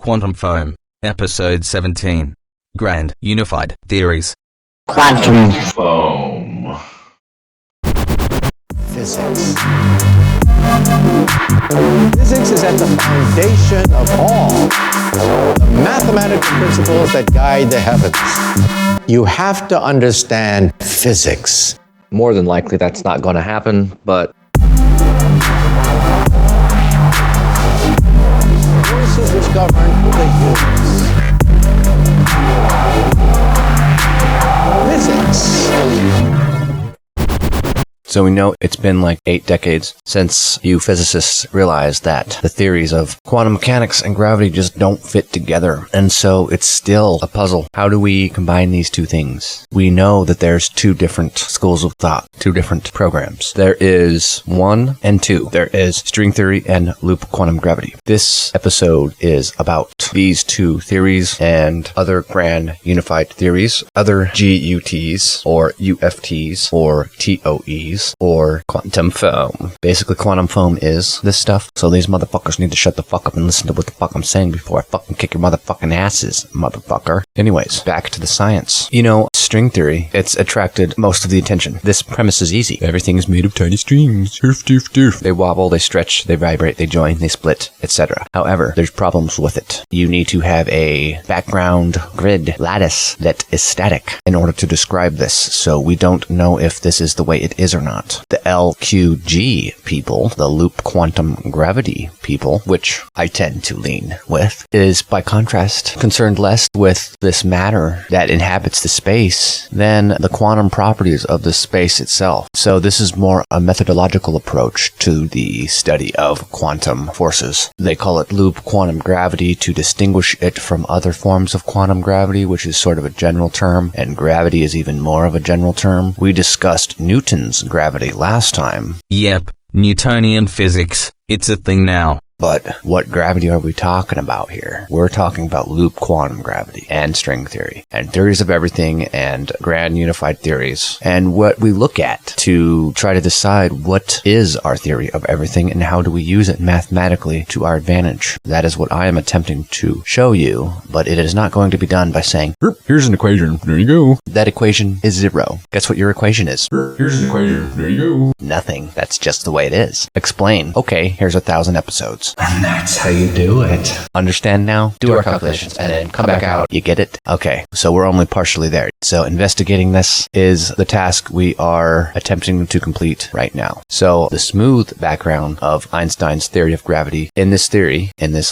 Quantum Foam, Episode 17. Grand Unified Theories. Quantum foam. Physics. Physics is at the foundation of all the mathematical principles that guide the heavens. You have to understand physics. More than likely that's not going to happen, but Forces which govern the universe. Physics. so we know it's been like 8 decades since you physicists realized that the theories of quantum mechanics and gravity just don't fit together. And so it's still a puzzle. How do we combine these two things? We know that there's 2 different schools of thought, 2 different programs. There is 1 and 2. There is string theory and loop quantum gravity. This episode is about these 2 theories and other grand unified theories, other GUTs or UFTs or TOEs or quantum foam. Basically, quantum foam is this stuff, so these motherfuckers need to shut the fuck up and listen to what the fuck I'm saying before I fucking kick your motherfucking asses, motherfucker. Anyways, back to the science. You know, string theory, it's attracted most of the attention. This premise is easy. Everything is made of tiny strings. Doof, doof, doof. They wobble, they stretch, they vibrate, they join, they split, etc. However, there's problems with it. You need to have a background grid lattice that is static in order to describe this, so we don't know if this is the way it is or not. The LQG people, the loop quantum gravity people, which I tend to lean with, is by contrast concerned less with this matter that inhabits the space than the quantum properties of the space itself. So this is more a methodological approach to the study of quantum forces. They call it loop quantum gravity to distinguish it from other forms of quantum gravity, which is sort of a general term, and gravity is even more of a general term. We discussed Newton's gravity last time. Yep, Newtonian physics. It's a thing now. But what gravity are we talking about here? We're talking about loop quantum gravity and string theory and theories of everything and grand unified theories, and what we look at to try to decide what is our theory of everything and how do we use it mathematically to our advantage. That is what I am attempting to show you, but it is not going to be done by saying, here's an equation, there you go. That equation is 0. Guess what your equation is? Here's an equation, there you go. Nothing. That's just the way it is. Explain. Okay, here's 1,000 episodes. And that's how you do it. Understand now? Do our calculations and then come back out. You get it? Okay, so we're only partially there. So investigating this is the task we are attempting to complete right now. So the smooth background of Einstein's theory of gravity in this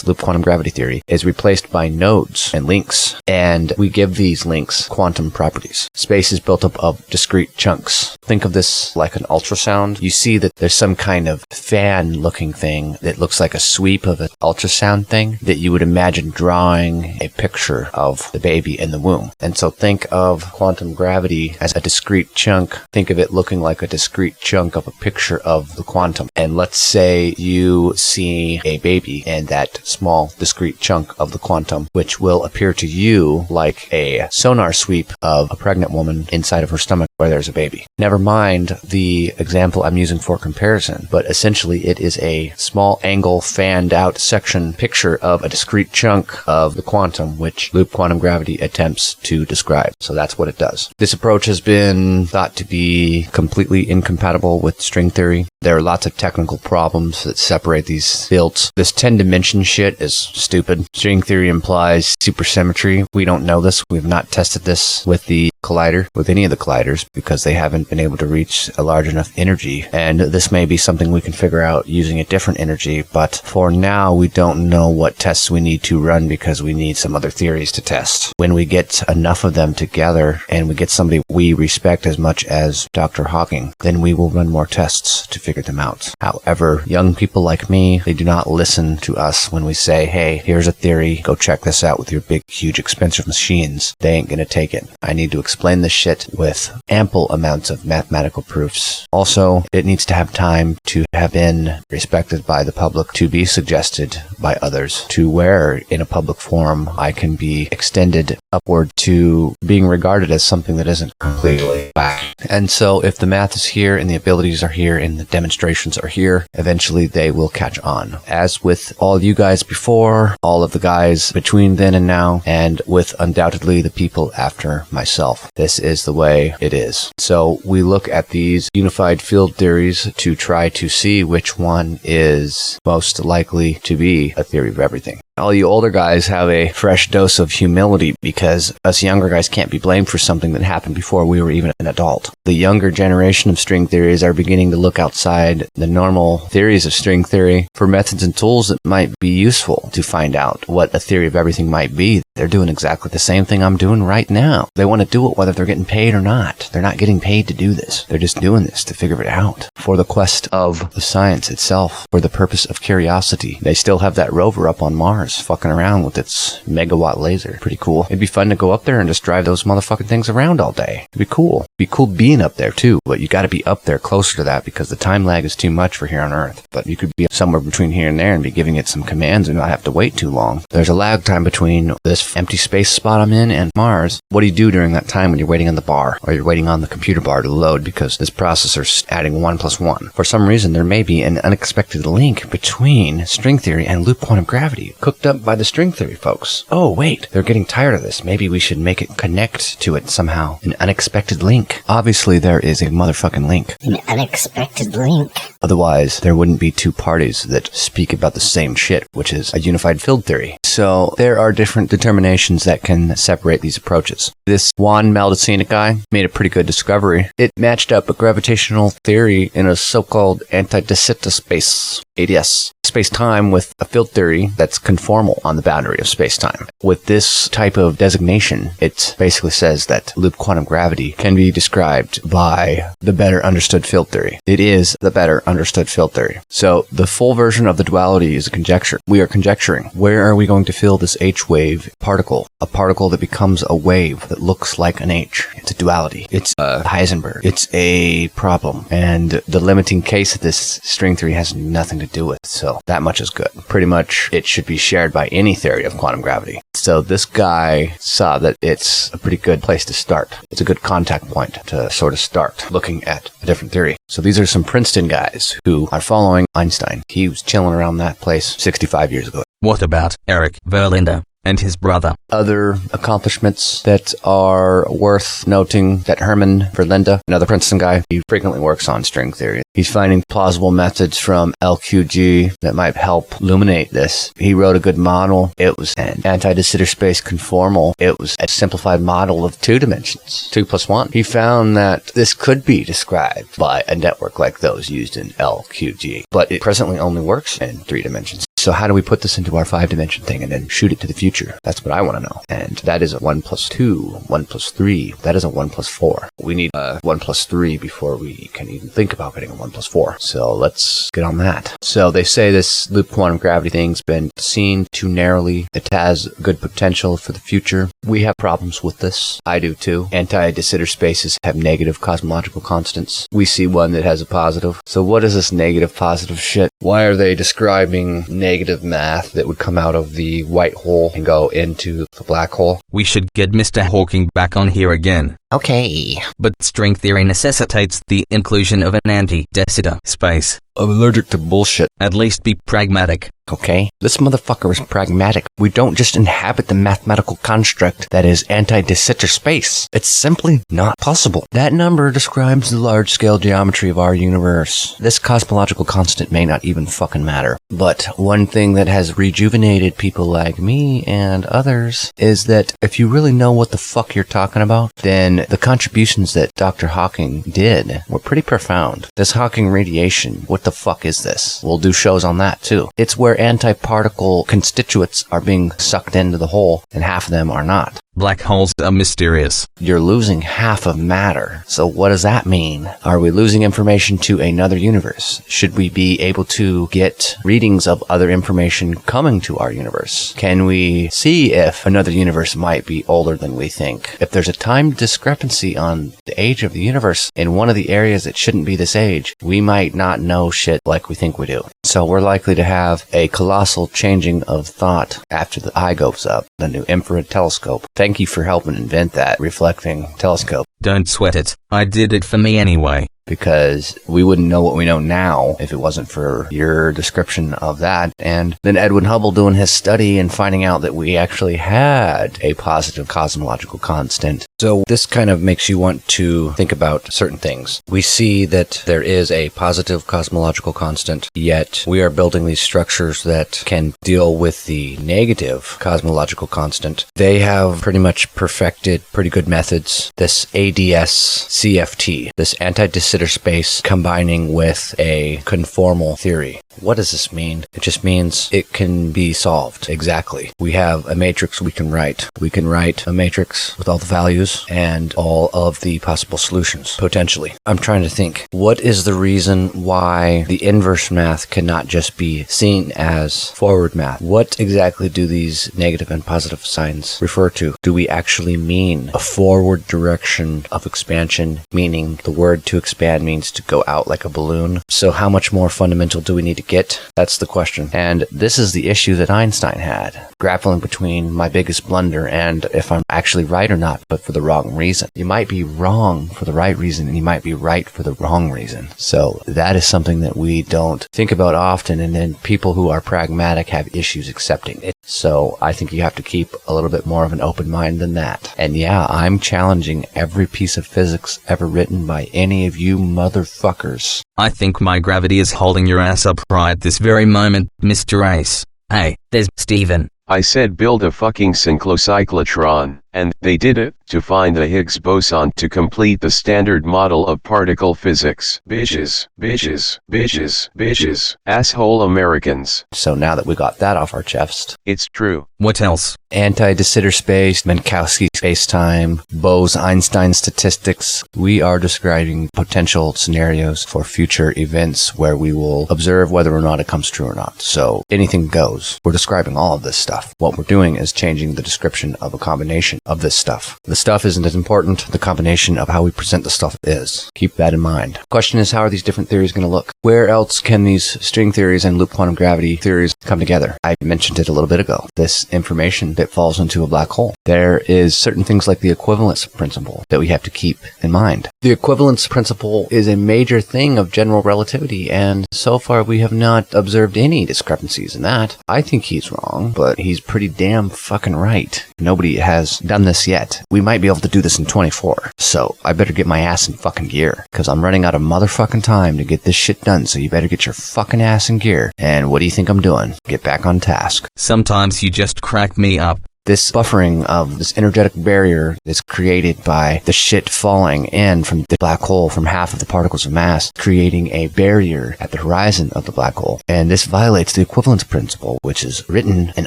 loop quantum gravity theory, is replaced by nodes and links, and we give these links quantum properties. Space is built up of discrete chunks. Think of this like an ultrasound. You see that there's some kind of fan-looking thing that looks like a sweep of an ultrasound thing that you would imagine drawing a picture of the baby in the womb. And so think of quantum gravity as a discrete chunk. Think of it looking like a discrete chunk of a picture of the quantum. And let's say you see a baby in that small discrete chunk of the quantum, which will appear to you like a sonar sweep of a pregnant woman inside of her stomach where there's a baby. Never mind the example I'm using for comparison, but essentially it is a small angle fanned out section picture of a discrete chunk of the quantum, which loop quantum gravity attempts to describe. So that's what it does. This approach has been thought to be completely incompatible with string theory. There are lots of technical problems that separate these fields. This 10-dimension shit is stupid. String theory implies supersymmetry. We don't know this. We've not tested this with the collider, with any of the colliders, because they haven't been able to reach a large enough energy. And this may be something we can figure out using a different energy, but for now we don't know what tests we need to run because we need some other theories to test. When we get enough of them together and we get somebody we respect as much as Dr. Hawking, then we will run more tests to figure them out. However, young people like me, they do not listen to us when we say, hey, here's a theory, go check this out with your big, huge, expensive machines. They ain't gonna take it. I need to explain this shit with ample amounts of mathematical proofs. Also, it needs to have time to have been respected by the public, to be suggested by others, to where in a public forum I can be extended upward to being regarded as something that isn't completely whack. And so if the math is here and the abilities are here and the demonstrations are here, eventually they will catch on. As with all you guys before, all of the guys between then and now, and with undoubtedly the people after myself, this is the way it is. So we look at these unified field theories to try to see which one is most likely to be a theory of everything. All you older guys have a fresh dose of humility because us younger guys can't be blamed for something that happened before we were even an adult. The younger generation of string theories are beginning to look outside the normal theories of string theory for methods and tools that might be useful to find out what a theory of everything might be. They're doing exactly the same thing I'm doing right now. They want to do it whether they're getting paid or not. They're not getting paid to do this. They're just doing this to figure it out. For the quest of the science itself, for the purpose of curiosity. They still have that rover up on Mars fucking around with its megawatt laser. Pretty cool. It'd be fun to go up there and just drive those motherfucking things around all day. It'd be cool. It'd be cool being up there too, but you gotta be up there closer to that because the time lag is too much for here on Earth. But you could be somewhere between here and there and be giving it some commands and not have to wait too long. There's a lag time between this empty space spot I'm in and Mars. What do you do during that time when you're waiting on the bar or you're waiting on the computer bar to load because this processor's adding 1 + 1? For some reason, there may be an unexpected link between string theory and loop quantum gravity, cooked up by the string theory folks. Oh, wait, they're getting tired of this. Maybe we should make it connect to it somehow. An unexpected link. Obviously, there is a motherfucking link. An unexpected link. Otherwise, there wouldn't be two parties that speak about the same shit, which is a unified field theory. So there are different determinations that can separate these approaches. This Juan Maldacena guy made a pretty good discovery. It matched up a gravitational theory in a so-called anti-de Sitter space, ADS, space-time with a field theory that's conformal on the boundary of space-time. With this type of designation, it basically says that loop quantum gravity can be described by the better understood field theory. It is the better understood field theory. So the full version of the duality is a conjecture. We are conjecturing. Where are we going to fill this H-wave particle? A particle that becomes a wave that looks like an H. It's a duality. It's a Heisenberg. It's a problem. And the limiting case of this string theory has nothing to do with it. So that much is good. Pretty much it should be shared by any theory of quantum gravity. So this guy saw that it's a pretty good place to start. It's a good contact point to sort of start looking at a different theory. So these are some Princeton guys who are following Einstein. He was chilling around that place 65 years ago. What about Eric Verlinde and his brother? Other accomplishments that are worth noting, that Herman Verlinde, another Princeton guy, he frequently works on string theory. He's finding plausible methods from LQG that might help illuminate this. He wrote a good model. It was an anti-de Sitter space conformal. It was a simplified model of 2 dimensions, 2 + 1. He found that this could be described by a network like those used in LQG, but it presently only works in 3 dimensions. So how do we put this into our 5-dimension thing and then shoot it to the future? That's what I want to know. And that is a 1 + 2, 1 + 3. That is a 1 + 4. We need a 1 + 3 before we can even think about getting a 1 + 4. So let's get on that. So they say this loop quantum gravity thing's been seen too narrowly. It has good potential for the future. We have problems with this. I do too. Anti-de Sitter spaces have negative cosmological constants. We see one that has a positive. So what is this negative positive shit? Why are they describing negative math that would come out of the white hole and go into the black hole? We should get Mr. Hawking back on here again. Okay. But string theory necessitates the inclusion of an anti-de Sitter space. I'm allergic to bullshit. At least be pragmatic. Okay? This motherfucker is pragmatic. We don't just inhabit the mathematical construct that is anti-de Sitter space. It's simply not possible. That number describes the large-scale geometry of our universe. This cosmological constant may not even fucking matter. But one thing that has rejuvenated people like me and others is that if you really know what the fuck you're talking about, then the contributions that Dr. Hawking did were pretty profound. This Hawking radiation, what the fuck is this? We'll do shows on that too. It's where antiparticle constituents are being sucked into the hole and half of them are not. Black holes are mysterious. You're losing half of matter. So what does that mean? Are we losing information to another universe? Should we be able to get readings of other information coming to our universe? Can we see if another universe might be older than we think? If there's a time discrepancy on the age of the universe in one of the areas that shouldn't be this age, we might not know shit like we think we do. So we're likely to have a colossal changing of thought after the eye goes up, the new infrared telescope. Thank you for helping invent that reflecting telescope. Don't sweat it. I did it for me anyway. Because we wouldn't know what we know now if it wasn't for your description of that. And then Edwin Hubble doing his study and finding out that we actually had a positive cosmological constant. So this kind of makes you want to think about certain things. We see that there is a positive cosmological constant, yet we are building these structures that can deal with the negative cosmological constant. They have pretty much perfected pretty good methods. This ADS CFT, this anti-de Sitter space combining with a conformal theory. What does this mean? It just means it can be solved. Exactly. We have a matrix we can write. We can write a matrix with all the values and all of the possible solutions, potentially. I'm trying to think. What is the reason why the inverse math cannot just be seen as forward math? What exactly do these negative and positive signs refer to? Do we actually mean a forward direction of expansion, meaning the word to expand means to go out like a balloon? So how much more fundamental do we need to get? That's the question. And this is the issue that Einstein had, grappling between my biggest blunder and if I'm actually right or not, but for the wrong reason. You might be wrong for the right reason, and you might be right for the wrong reason. So that is something that we don't think about often, and then people who are pragmatic have issues accepting it. So I think you have to keep a little bit more of an open mind than that. And yeah, I'm challenging every piece of physics ever written by any of you motherfuckers. I think my gravity is holding your ass up right this very moment, Mr. Ace. Hey, there's Steven. I said build a fucking synclocyclotron, and they did it, to find the Higgs boson to complete the standard model of particle physics. Bitches, bitches, bitches, bitches, asshole Americans. So now that we got that off our chest. It's true. What else? Anti-de Sitter space, Minkowski space-time, Bose-Einstein statistics. We are describing potential scenarios for future events where we will observe whether or not it comes true or not. So anything goes. We're describing all of this stuff. What we're doing is changing the description of a combination of this stuff. The stuff isn't as important. The combination of how we present the stuff is. Keep that in mind. Question is, how are these different theories going to look? Where else can these string theories and loop quantum gravity theories come together? I mentioned it a little bit ago. This information that falls into a black hole. There is certain things like the equivalence principle that we have to keep in mind. The equivalence principle is a major thing of general relativity, and so far we have not observed any discrepancies in that. I think he's wrong, but he's pretty damn fucking right. Nobody has done this yet. We might be able to do this in 24, so I better get my ass in fucking gear, because I'm running out of motherfucking time to get this shit done, so you better get your fucking ass in gear. And what do you think I'm doing? Get back on task. Sometimes you just crack me up. This buffering of this energetic barrier is created by the shit falling in from the black hole from half of the particles of mass, creating a barrier at the horizon of the black hole. And this violates the equivalence principle, which is written and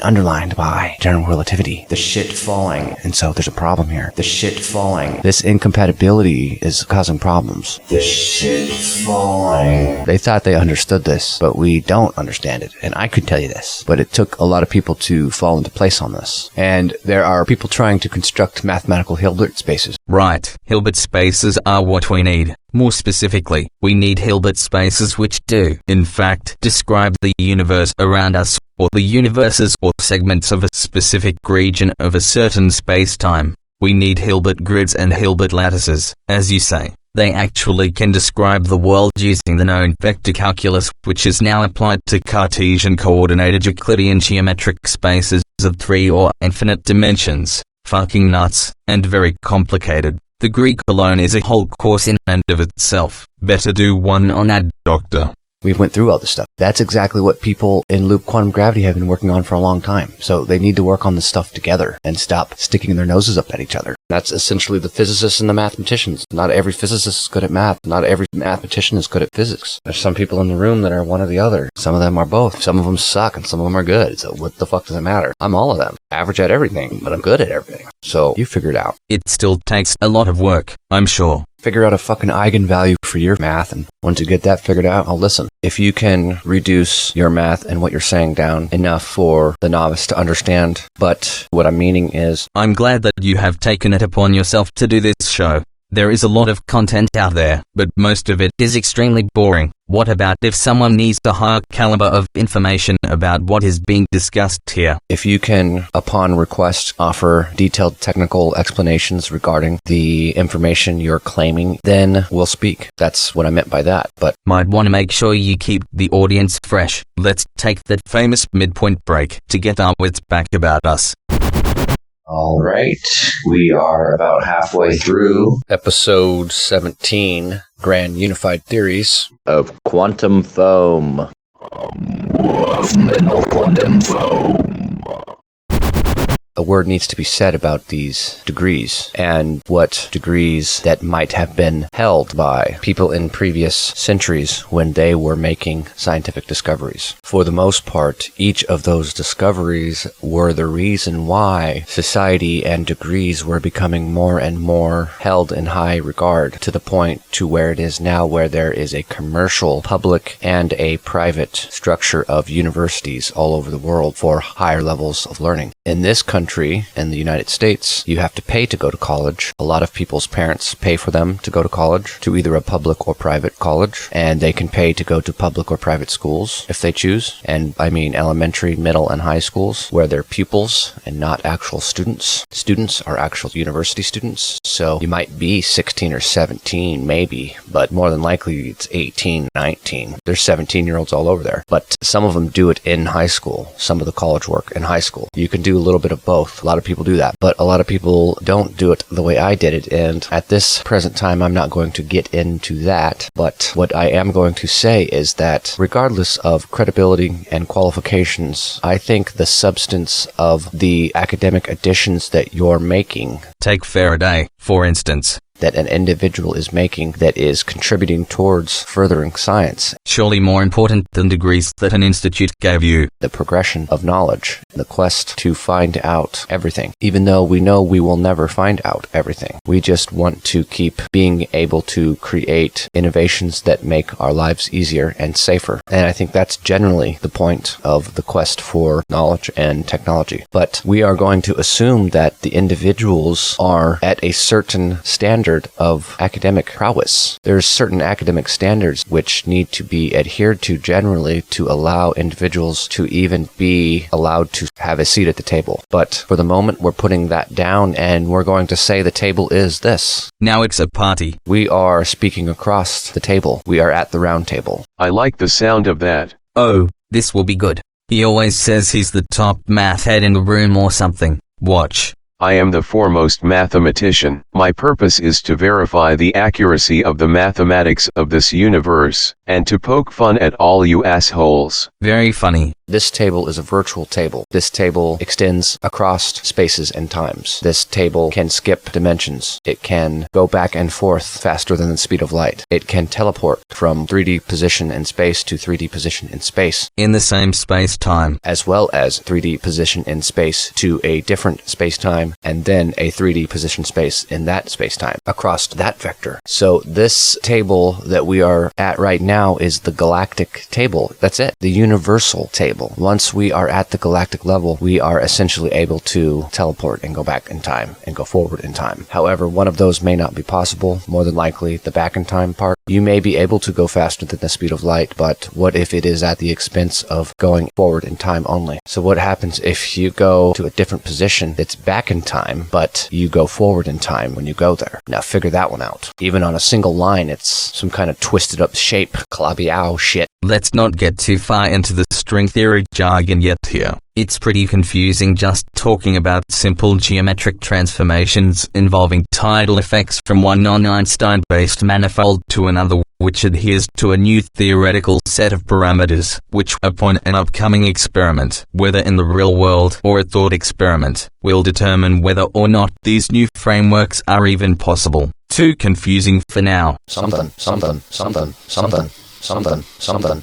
underlined by general relativity. The shit falling. And so there's a problem here. The shit falling. This incompatibility is causing problems. The shit falling. They thought they understood this, but we don't understand it. And I could tell you this, but it took a lot of people to fall into place on this. And there are people trying to construct mathematical Hilbert spaces. Right. Hilbert spaces are what we need. More specifically, we need Hilbert spaces which do, in fact, describe the universe around us, or the universes or segments of a specific region of a certain space-time. We need Hilbert grids and Hilbert lattices, as you say. They actually can describe the world using the known vector calculus, which is now applied to Cartesian coordinated Euclidean geometric spaces of 3 or infinite dimensions. Fucking nuts, and very complicated. The Greek alone is a whole course in and of itself. Better do one on that, doctor. We went through all this stuff. That's exactly what people in loop quantum gravity have been working on for a long time. So they need to work on this stuff together and stop sticking their noses up at each other. That's essentially the physicists and the mathematicians. Not every physicist is good at math. Not every mathematician is good at physics. There's some people in the room that are one or the other. Some of them are both. Some of them suck and some of them are good. So what the fuck does it matter? I'm all of them. Average at everything, but I'm good at everything. So you figure it out. It still takes a lot of work, I'm sure. Figure out a fucking eigenvalue for your math, and once you get that figured out, I'll listen. If you can reduce your math and what you're saying down enough for the novice to understand, but what I'm meaning is... I'm glad that you have taken it upon yourself to do this show. There is a lot of content out there, but most of it is extremely boring. What about if someone needs a higher caliber of information about what is being discussed here? If you can, upon request, offer detailed technical explanations regarding the information you're claiming, then we'll speak. That's what I meant by that, but... Might want to make sure you keep the audience fresh. Let's take that famous midpoint break to get our wits back about us. All right, we are about halfway through Episode 17, Grand Unified Theories Of quantum foam. quantum foam. A word needs to be said about these degrees and what degrees that might have been held by people in previous centuries when they were making scientific discoveries. For the most part, each of those discoveries were the reason why society and degrees were becoming more and more held in high regard, to the point to where it is now, where there is a commercial, public, and a private structure of universities all over the world for higher levels of learning. In this country, in the United States, you have to pay to go to college. A lot of people's parents pay for them to go to college, to either a public or private college, and they can pay to go to public or private schools if they choose. And I mean elementary, middle, and high schools, where they're pupils and not actual students. Students are actual university students, so you might be 16 or 17, maybe, but more than likely it's 18, 19. There's 17-year-olds all over there, but some of them do it in high school. Some of the college work in high school. You can do a little bit of both. A lot of people do that, but a lot of people don't do it the way I did it, and at this present time I'm not going to get into that, but what I am going to say is that regardless of credibility and qualifications, I think the substance of the academic additions that you're making... Take Faraday, for instance. That an individual is making that is contributing towards furthering science. Surely more important than degrees that an institute gave you. The progression of knowledge, the quest to find out everything. Even though we know we will never find out everything. We just want to keep being able to create innovations that make our lives easier and safer. And I think that's generally the point of the quest for knowledge and technology. But we are going to assume that the individuals are at a certain standard of academic prowess. There's certain academic standards which need to be adhered to generally to allow individuals to even be allowed to have a seat at the table. But for the moment, we're putting that down and we're going to say the table is this. Now it's a party. We are speaking across the table. We are at the round table. I like the sound of that. Oh, this will be good. He always says he's the top math head in the room or something. Watch. I am the foremost mathematician. My purpose is to verify the accuracy of the mathematics of this universe, and to poke fun at all you assholes. Very funny. This table is a virtual table. This table extends across spaces and times. This table can skip dimensions. It can go back and forth faster than the speed of light. It can teleport from 3D position in space to 3D position in space. In the same space-time. As well as 3D position in space to a different space-time, and then a 3D position space in that space-time across that vector. So this table that we are at right now is the galactic table. That's it. The universal table. Once we are at the galactic level, we are essentially able to teleport and go back in time and go forward in time. However, one of those may not be possible. More than likely, the back in time part. You may be able to go faster than the speed of light, but what if it is at the expense of going forward in time only? So what happens if you go to a different position that's back in time, but you go forward in time when you go there? Now figure that one out. Even on a single line, it's some kind of twisted up shape, klabiao shit. Let's not get too far into the string theory jargon yet here. It's pretty confusing just talking about simple geometric transformations involving tidal effects from one non-Einstein-based manifold to another, which adheres to a new theoretical set of parameters, which upon an upcoming experiment, whether in the real world or a thought experiment, will determine whether or not these new frameworks are even possible. Too confusing for now. Something,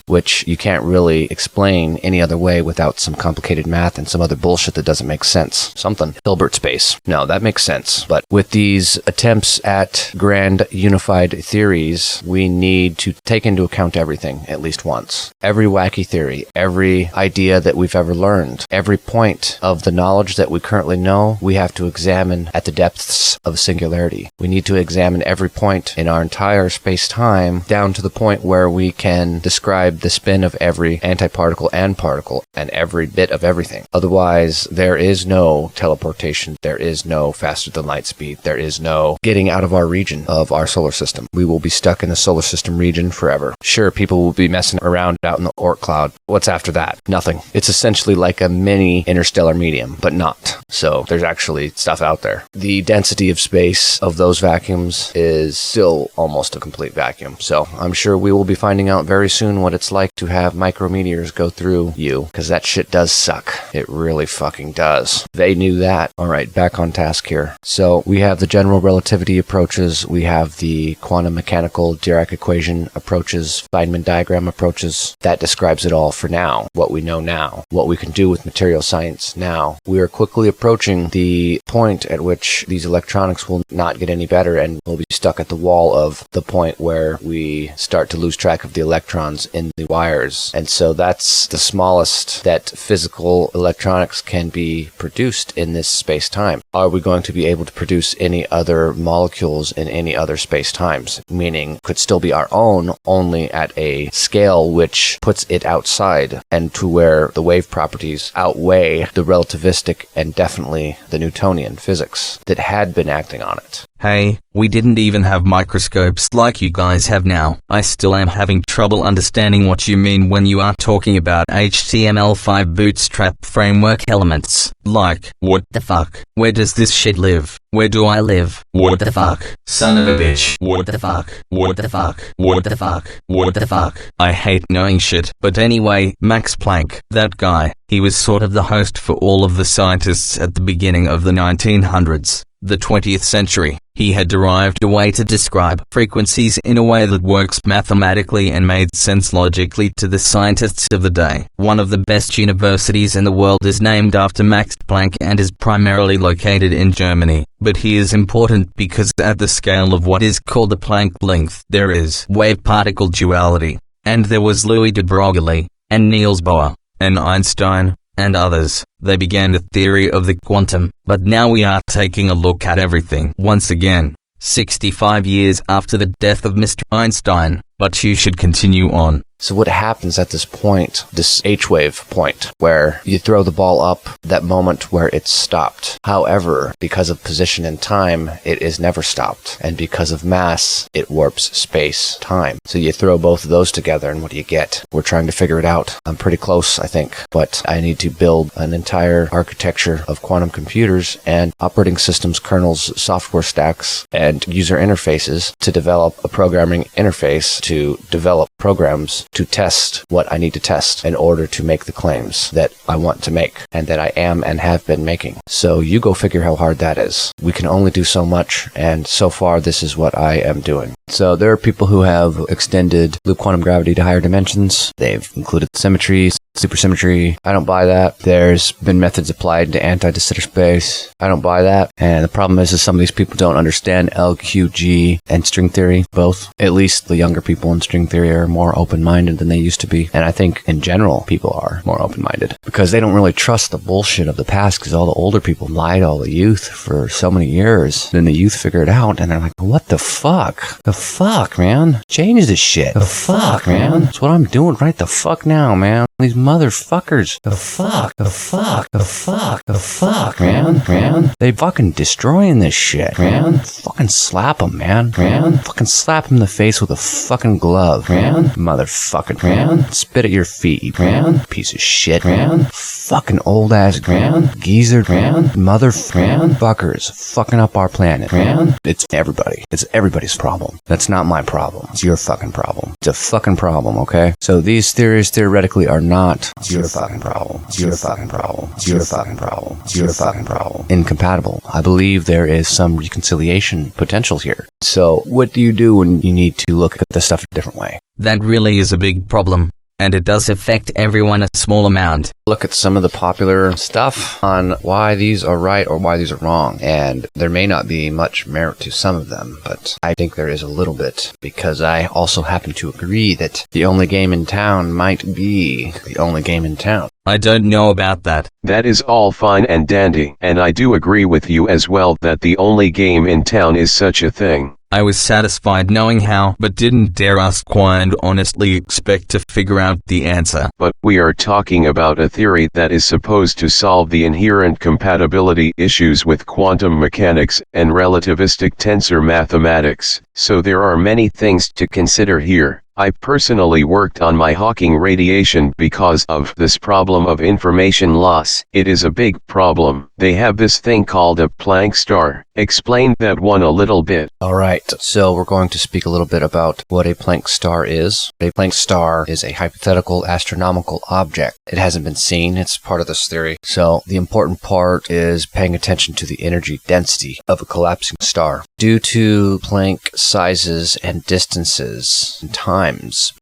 which you can't really explain any other way without some complicated math and some other bullshit that doesn't make sense. Something. Hilbert space. No, that makes sense. But with these attempts at grand unified theories, we need to take into account everything at least once. Every wacky theory, every idea that we've ever learned, every point of the knowledge that we currently know, we have to examine at the depths of singularity. We need to examine every point in our entire space-time down to the point where we can describe the spin of every antiparticle and particle and every bit of everything. Otherwise, there is no teleportation, there is no faster than light speed, there is no getting out of our region of our solar system. We will be stuck in the solar system region forever. Sure, people will be messing around out in the Oort cloud. What's after that? Nothing. It's essentially like a mini interstellar medium, but not. So there's actually stuff out there. The density of space of those vacuums is still almost a complete vacuum. So I'm sure we will be finding out very soon what it's like to have micrometeors go through you, because that shit does suck. It really fucking does. They knew that. Alright, back on task here. So we have the general relativity approaches, we have the quantum mechanical Dirac equation approaches, Feynman diagram approaches. That describes it all for now. What we know now. What we can do with material science now. We are quickly approaching the point at which these electronics will not get any better and will be stuck at the wall of the point where we start to lose track of the electrons in the wires. And so that's the smallest that physical electronics can be produced in this space-time. Are we going to be able to produce any other molecules in any other space-times? Meaning, could still be our own, only at a scale which puts it outside and to where the wave properties outweigh the relativistic and definitely the Newtonian physics that had been acting on it. Hey, we didn't even have microscopes like you guys have now. I still am having trouble understanding what you mean when you are talking about HTML5 bootstrap framework elements. Like, what the fuck? Where does this shit live? Where do I live? What the fuck? Son of a bitch. What the fuck? What the fuck? What the fuck? What the fuck? I hate knowing shit. But anyway, Max Planck, that guy, he was sort of the host for all of the scientists at the beginning of the 1900s. The 20th century. He had derived a way to describe frequencies in a way that works mathematically and made sense logically to the scientists of the day. One of the best universities in the world is named after Max Planck and is primarily located in Germany. But he is important because at the scale of what is called the Planck length, there is wave-particle duality. And there was Louis de Broglie, and Niels Bohr, and Einstein, and others. They began the theory of the quantum, but now we are taking a look at everything once again, 65 years after the death of Mr. Einstein, but you should continue on. So what happens at this point, this H-wave point, where you throw the ball up, that moment where it's stopped. However, because of position and time, it is never stopped. And because of mass, it warps space-time. So you throw both of those together, and what do you get? We're trying to figure it out. I'm pretty close, I think. But I need to build an entire architecture of quantum computers and operating systems, kernels, software stacks, and user interfaces to develop a programming interface to develop programs to test what I need to test in order to make the claims that I want to make and that I am and have been making. So you go figure how hard that is. We can only do so much, and so far this is what I am doing. So there are people who have extended loop quantum gravity to higher dimensions. They've included symmetry, supersymmetry. I don't buy that. There's been methods applied to anti-de Sitter space. I don't buy that. And the problem is some of these people don't understand LQG and string theory, both. At least the younger people in string theory are more open-minded than they used to be. And I think in general, people are more open-minded because they don't really trust the bullshit of the past because all the older people lied to all the youth for so many years. Then the youth figure it out and they're like, what the fuck? The fuck, man? Change this shit. The fuck, man? That's what I'm doing right the fuck now, man. These motherfuckers. The fuck, the fuck, the fuck, the fuck, man. They fucking destroying this shit, man. Fucking slap them, man. Fucking slap them in the face with a fucking glove, man. Motherfucker. fucking man. Spit at your feet, man. Piece of shit, man. Fucking old ass man. Geezer, man. Mother, man. Fuckers. Fucking up our planet, man. It's everybody. It's everybody's problem. That's not my problem. It's your fucking problem. It's a fucking problem, okay? So these theories theoretically are not your fucking problem. It's your fucking problem. It's your fucking problem. It's your fucking problem. Incompatible. I believe there is some reconciliation potential here. So what do you do when you need to look at the stuff a different way? That really is a big problem, and it does affect everyone a small amount. Look at some of the popular stuff on why these are right or why these are wrong, and there may not be much merit to some of them, but I think there is a little bit, because I also happen to agree that the only game in town might be the only game in town. I don't know about that. That is all fine and dandy, and I do agree with you as well that the only game in town is such a thing. I was satisfied knowing how, but didn't dare ask why and honestly expect to figure out the answer. But we are talking about a theory that is supposed to solve the inherent compatibility issues with quantum mechanics and relativistic tensor mathematics, so there are many things to consider here. I personally worked on my Hawking radiation because of this problem of information loss. It is a big problem. They have this thing called a Planck star. Explain that one a little bit. Alright, so we're going to speak a little bit about what a Planck star is. A Planck star is a hypothetical astronomical object. It hasn't been seen, it's part of this theory. So the important part is paying attention to the energy density of a collapsing star. Due to Planck sizes and distances and times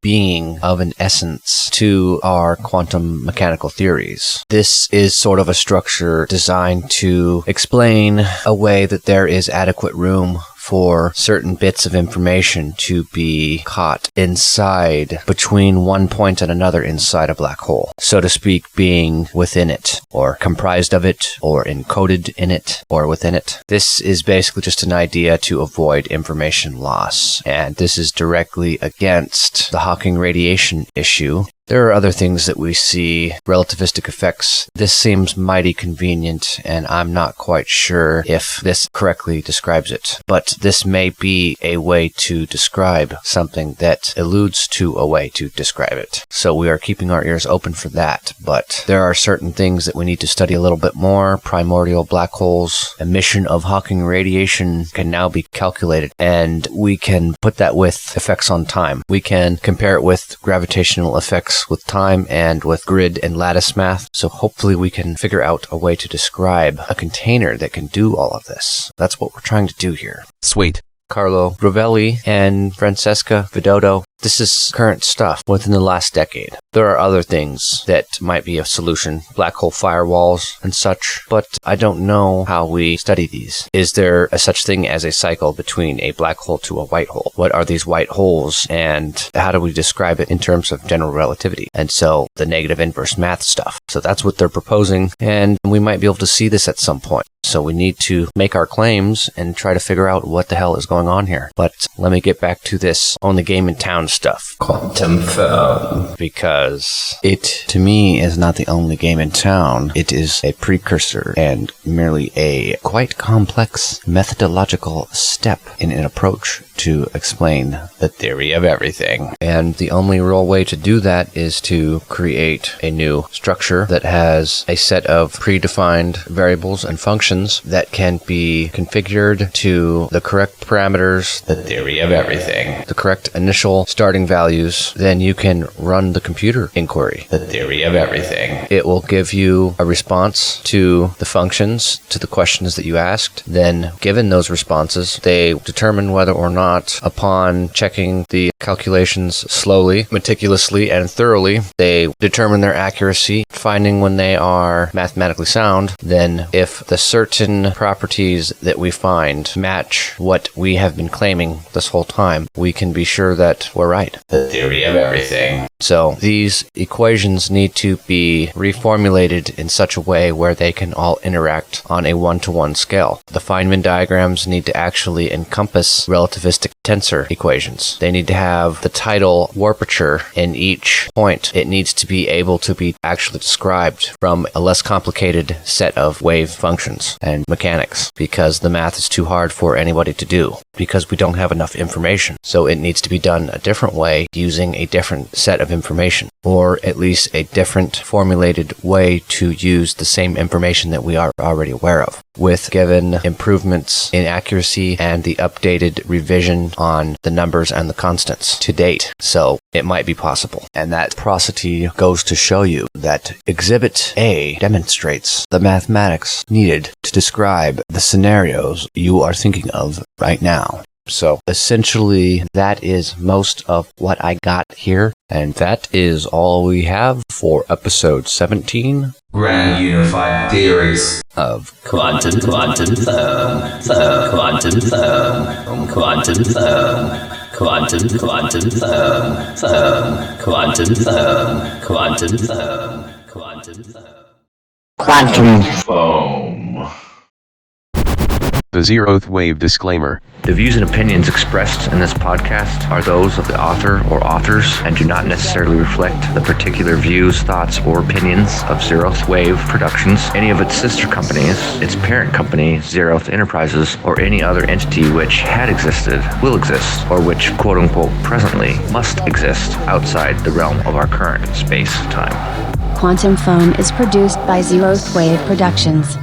being of an essence to our quantum mechanical theories, this is sort of a structure designed to explain away that there is adequate room for certain bits of information to be caught inside, between one point and another inside a black hole, so to speak, being within it, or comprised of it, or encoded in it, or within it. This is basically just an idea to avoid information loss, and this is directly against the Hawking radiation issue. There are other things that we see, relativistic effects. This seems mighty convenient, and I'm not quite sure if this correctly describes it. But this may be a way to describe something that alludes to a way to describe it. So we are keeping our ears open for that. But there are certain things that we need to study a little bit more. Primordial black holes, emission of Hawking radiation can now be calculated, and we can put that with effects on time. We can compare it with gravitational effects with time and with grid and lattice math, so hopefully we can figure out a way to describe a container that can do all of this. That's what we're trying to do here. Sweet. Carlo Rovelli and Francesca Vidotto. This is current stuff within the last decade. There are other things that might be a solution, black hole firewalls and such, but I don't know how we study these. Is there a such thing as a cycle between a black hole to a white hole? What are these white holes, and how do we describe it in terms of general relativity? And so the negative inverse math stuff. So that's what they're proposing, and we might be able to see this at some point. So we need to make our claims and try to figure out what the hell is going on here. But let me get back to this only game in town stuff. Quantum foam. Because it, to me, is not the only game in town. It is a precursor and merely a quite complex methodological step in an approach to explain the theory of everything. And the only real way to do that is to create a new structure that has a set of predefined variables and functions that can be configured to the correct parameters, the theory of everything, the correct initial starting values. Then you can run the computer inquiry, the theory of everything. It will give you a response to the functions, to the questions that you asked. Then, given those responses, they determine whether or not, upon checking the calculations slowly, meticulously, and thoroughly, they determine their accuracy, finding when they are mathematically sound. Then, if the certain properties that we find match what we have been claiming this whole time, we can be sure that we're right. The theory of everything. So these equations need to be reformulated in such a way where they can all interact on a one-to-one scale. The Feynman diagrams need to actually encompass relativistic tensor equations. They need to have the tidal warpature in each point. It needs to be able to be actually described from a less complicated set of wave functions and mechanics, because the math is too hard for anybody to do. because we don't have enough information. So it needs to be done a different way using a different set of information, or at least a different formulated way to use the same information that we are already aware of, with given improvements in accuracy and the updated revision on the numbers and the constants to date. So it might be possible. And that prosody goes to show you that Exhibit A demonstrates the mathematics needed to describe the scenarios you are thinking of right now. So essentially, that is most of what I got here. And that is all we have for episode 17. Grand Unified Theories Of Quantum foam, quantum foam, quantum foam, quantum foam, quantum foam, quantum foam, quantum foam. Quantum foam. The zeroth wave disclaimer. The views and opinions expressed in this podcast are those of the author or authors and do not necessarily reflect the particular views, thoughts, or opinions of Zeroth Wave Productions, any of its sister companies, its parent company, Zeroth Enterprises, or any other entity which had existed, will exist, or which, quote-unquote, presently must exist outside the realm of our current space-time. Quantum Foam is produced by Zeroth Wave Productions.